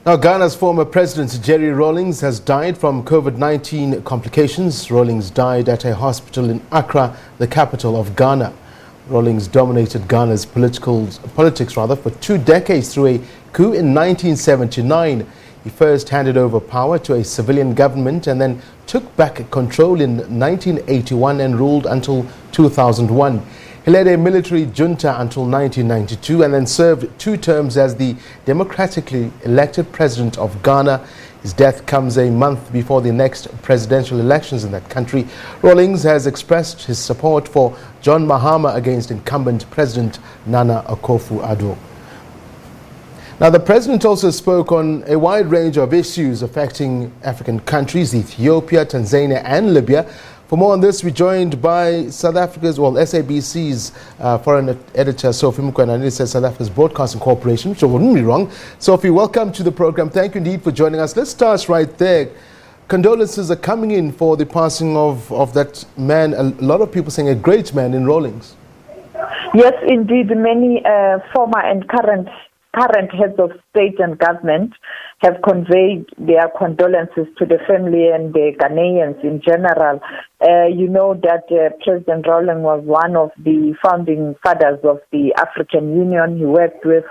Now, Ghana's former president, Jerry Rawlings, has died from COVID-19 complications. Rawlings died at a hospital in Accra, the capital of Ghana. Rawlings dominated Ghana's politics for 2 decades through a coup in 1979. He first handed over power to a civilian government and then took back control in 1981 and ruled until 2001. He led a military junta until 1992 and then served 2 terms as the democratically elected president of Ghana. His death comes a month before the next presidential elections in that country. Rawlings has expressed his support for John Mahama against incumbent President Nana Akufo-Addo. Now, the president also spoke on a wide range of issues affecting African countries, Ethiopia, Tanzania and Libya. For more on this, we're joined by South Africa's, SABC's foreign editor, Sophie Mokoena, and it says South Africa's Broadcasting Corporation, which I wouldn't be wrong. Sophie, welcome to the program. Thank you indeed for joining us. Let's start right there. Condolences are coming in for the passing of that man, a lot of people saying a great man in Rawlings. Yes, indeed. Many former and current heads of state and government have conveyed their condolences to the family and the Ghanaians in general. You know that President Rawlings was one of the founding fathers of the African Union. He worked with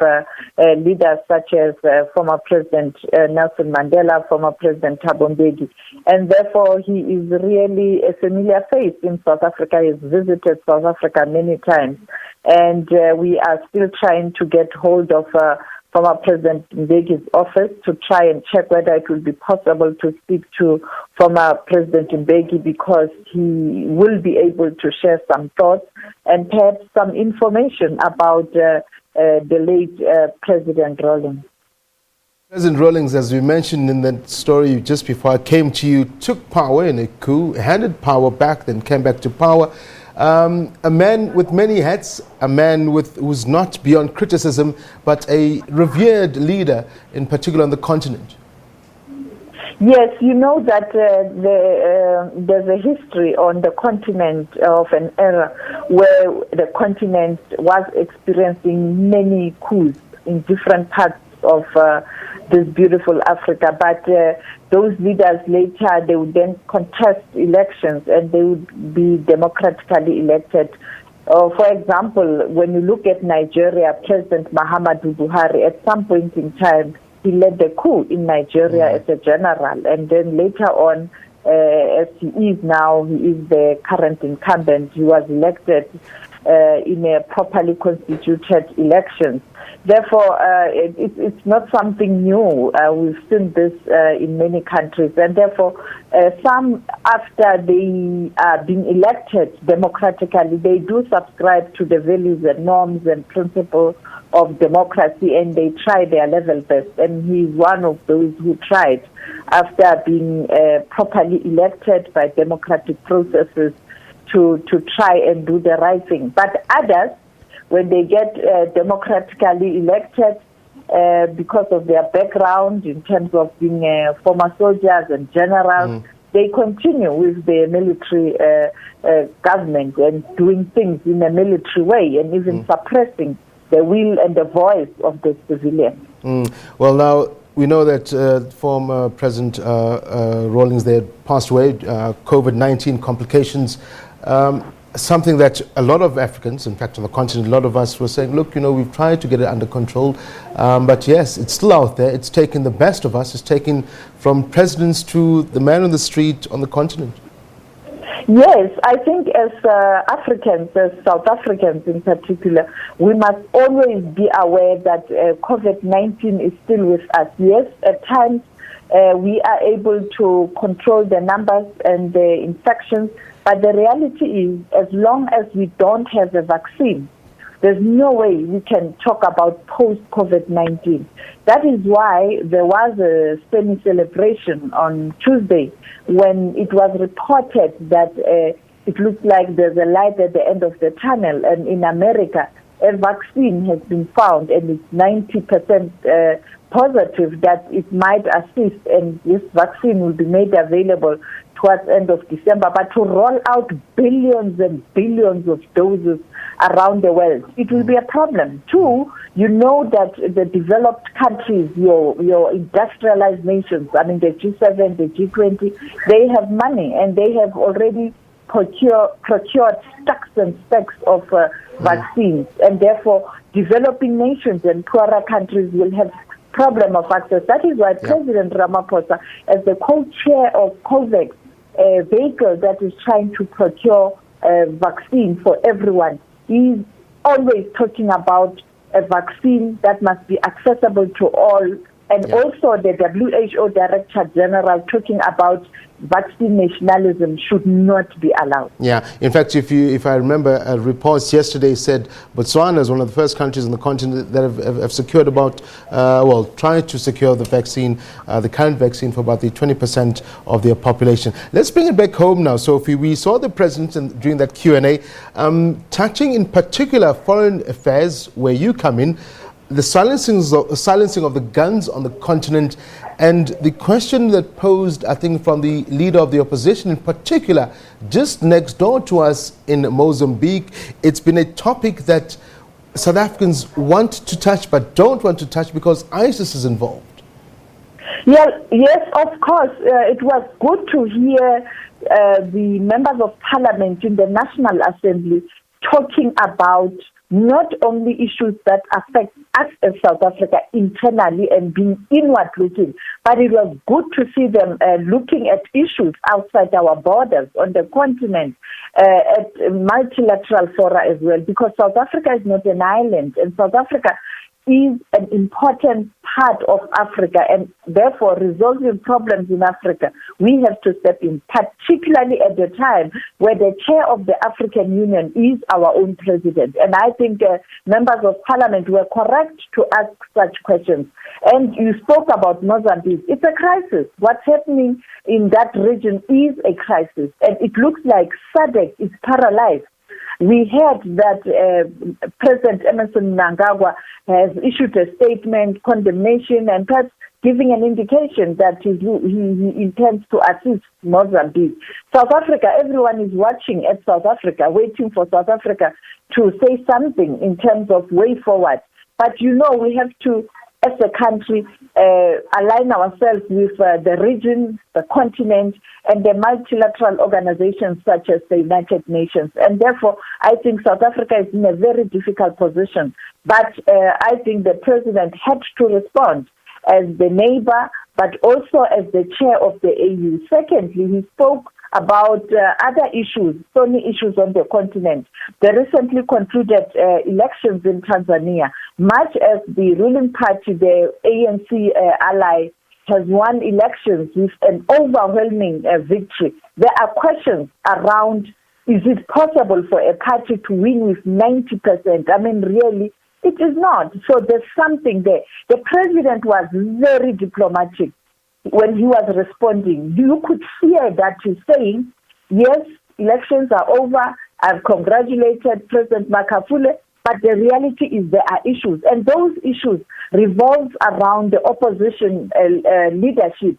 leaders such as former President Nelson Mandela, former President Thabo Mbeki, and therefore he is really a familiar face in South Africa. He's visited South Africa many times, and we are still trying to get hold of former President Mbeki's office to try and check whether it will be possible to speak to former President Mbeki, because he will be able to share some thoughts and perhaps some information about the late President Rawlings. President Rawlings, as we mentioned in that story just before I came to you, took power in a coup, handed power back, then came back to power. A man with many hats, a man who's not beyond criticism, but a revered leader, in particular on the continent. Yes, you know that there's a history on the continent of an era where the continent was experiencing many coups in different parts of this beautiful Africa, but those leaders later, they would then contest elections and they would be democratically elected. For example, when you look at Nigeria, President Muhammadu Buhari, at some point in time, he led the coup in Nigeria as a general, and then later on, as he is now, he is the current incumbent. He was elected in a properly constituted elections. Therefore, it's not something new. We've seen this in many countries, and therefore, some, after they are being elected democratically, they do subscribe to the values and norms and principles of democracy, and they try their level best. And he's one of those who tried, after being properly elected by democratic processes, to try and do the right thing. But others, when they get democratically elected, because of their background in terms of being former soldiers and generals, they continue with the military government and doing things in a military way, and even suppressing the will and the voice of the civilians. Well, now, we know that former President Rawlings, they had passed away, COVID-19 complications. Something that a lot of Africans, in fact on the continent, a lot of us were saying, look, you know, we've tried to get it under control, but yes, it's still out there. It's taken the best of us. It's taken from presidents to the man on the street on the continent. Yes, I think as Africans, as South Africans in particular, we must always be aware that COVID-19 is still with us. Yes, at times we are able to control the numbers and the infections, but the reality is, as long as we don't have a vaccine, there's no way we can talk about post-COVID-19. That is why there was a semi-celebration on Tuesday when it was reported that it looks like there's a light at the end of the tunnel. And in America, a vaccine has been found and it's 90% positive that it might assist, and this vaccine will be made available towards end of December, but to roll out billions and billions of doses around the world, it will be a problem. Two, you know that the developed countries, your industrialized nations, I mean the G7, the G20, they have money and they have already procured stacks and stacks of vaccines, and therefore developing nations and poorer countries will have problem of access. That is why President Ramaphosa, as the co-chair of COVAX, a vehicle that is trying to procure a vaccine for everyone, is always talking about a vaccine that must be accessible to all, and also the WHO Director General talking about vaccine nationalism should not be allowed. Yeah, in fact, if I remember, reports yesterday said Botswana is one of the first countries on the continent that have secured about, tried to secure the vaccine, the current vaccine for about the 20% of their population. Let's bring it back home now, Sophie. We saw the president during that Q&A touching in particular foreign affairs, where you come in, the silencing of the guns on the continent, and the question that posed, I think, from the leader of the opposition in particular, just next door to us in Mozambique. It's been a topic that South Africans want to touch but don't want to touch because ISIS is involved. Yes, of course. It was good to hear the members of parliament in the National Assembly talking about not only issues that affect us as South Africa internally and being inward-looking, but it was good to see them looking at issues outside our borders, on the continent, at multilateral fora as well, because South Africa is not an island, and South Africa is an important part of Africa, and therefore resolving problems in Africa, we have to step in, particularly at the time where the chair of the African Union is our own president. And I think members of parliament were correct to ask such questions. And you spoke about Mozambique. It's a crisis. What's happening in that region is a crisis, and it looks like SADC is paralyzed. We heard that President Emerson Mnangagwa has issued a statement, condemnation, and perhaps giving an indication that he intends to assist Mozambique. South Africa, everyone is watching at South Africa, waiting for South Africa to say something in terms of way forward. But we have to, as a country, align ourselves with the region, the continent, and the multilateral organizations such as the United Nations. And therefore, I think South Africa is in a very difficult position. But I think the president had to respond as the neighbor, but also as the chair of the AU. Secondly, he spoke about other issues, thorny issues on the continent. The recently concluded elections in Tanzania, much as the ruling party, the ANC ally, has won elections with an overwhelming victory, there are questions around, is it possible for a party to win with 90%? I mean, really, it is not. So there's something there. The president was very diplomatic when he was responding. You could hear that he's saying, yes, elections are over. I've congratulated President Makafule, but the reality is there are issues. And those issues revolve around the opposition leadership.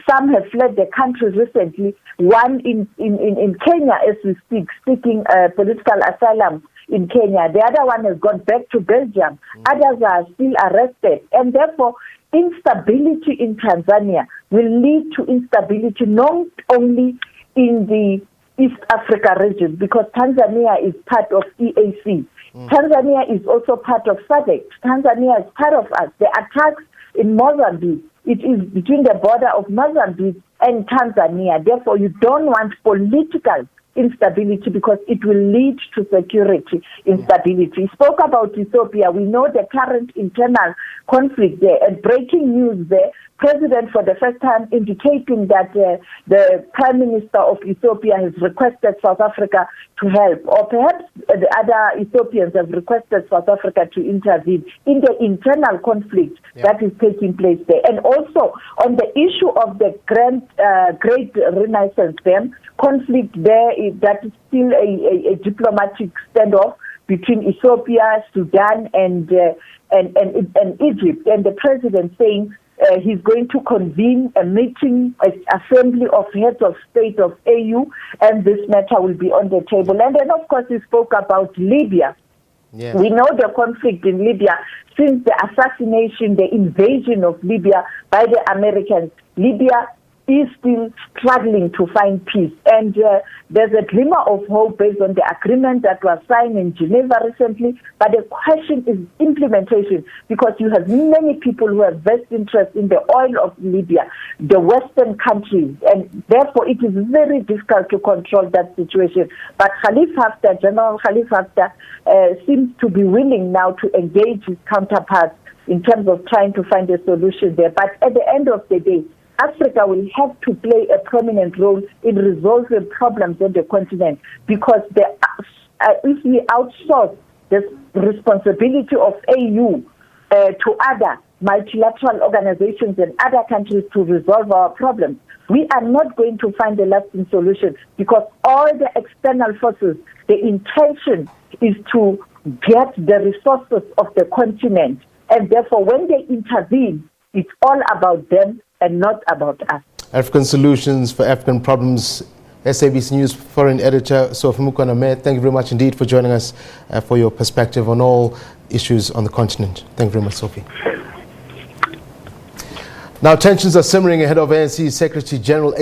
Some have fled the country recently. One in Kenya, as we speak, seeking political asylum in Kenya. The other one has gone back to Belgium. Others are still arrested. And therefore, instability in Tanzania will lead to instability not only in the East Africa region, because Tanzania is part of EAC. Tanzania is also part of SADC. Tanzania is part of us. The attacks in Mozambique, it is between the border of Mozambique and Tanzania. Therefore, you don't want political instability because it will lead to security instability. He spoke about Ethiopia. We know the current internal conflict there, and breaking news there, President for the first time indicating that the Prime Minister of Ethiopia has requested South Africa to help, or perhaps the other Ethiopians have requested South Africa to intervene in the internal conflict that is taking place there. And also on the issue of the Great Renaissance Dam conflict there, that is still a diplomatic standoff. between Ethiopia, Sudan, and Egypt, and the president saying he's going to convene a meeting, an assembly of heads of state of AU, and this matter will be on the table. And then, of course, he spoke about Libya. Yes. We know the conflict in Libya since the assassination, the invasion of Libya by the Americans. Libya is still struggling to find peace. And there's a glimmer of hope based on the agreement that was signed in Geneva recently. But the question is implementation, because you have many people who have vested interest in the oil of Libya, the Western countries, and therefore it is very difficult to control that situation. But General Khalifa Haftar seems to be willing now to engage his counterparts in terms of trying to find a solution there. But at the end of the day, Africa will have to play a prominent role in resolving problems on the continent, because if we outsource the responsibility of AU to other multilateral organizations and other countries to resolve our problems, we are not going to find a lasting solution, because all the external forces, the intention is to get the resources of the continent, and therefore when they intervene, it's all about them and not about us. African Solutions for African Problems, SABC News Foreign Editor Sophie Mokoena. Thank you very much indeed for joining us for your perspective on all issues on the continent. Thank you very much, Sophie. Now, tensions are simmering ahead of ANC Secretary General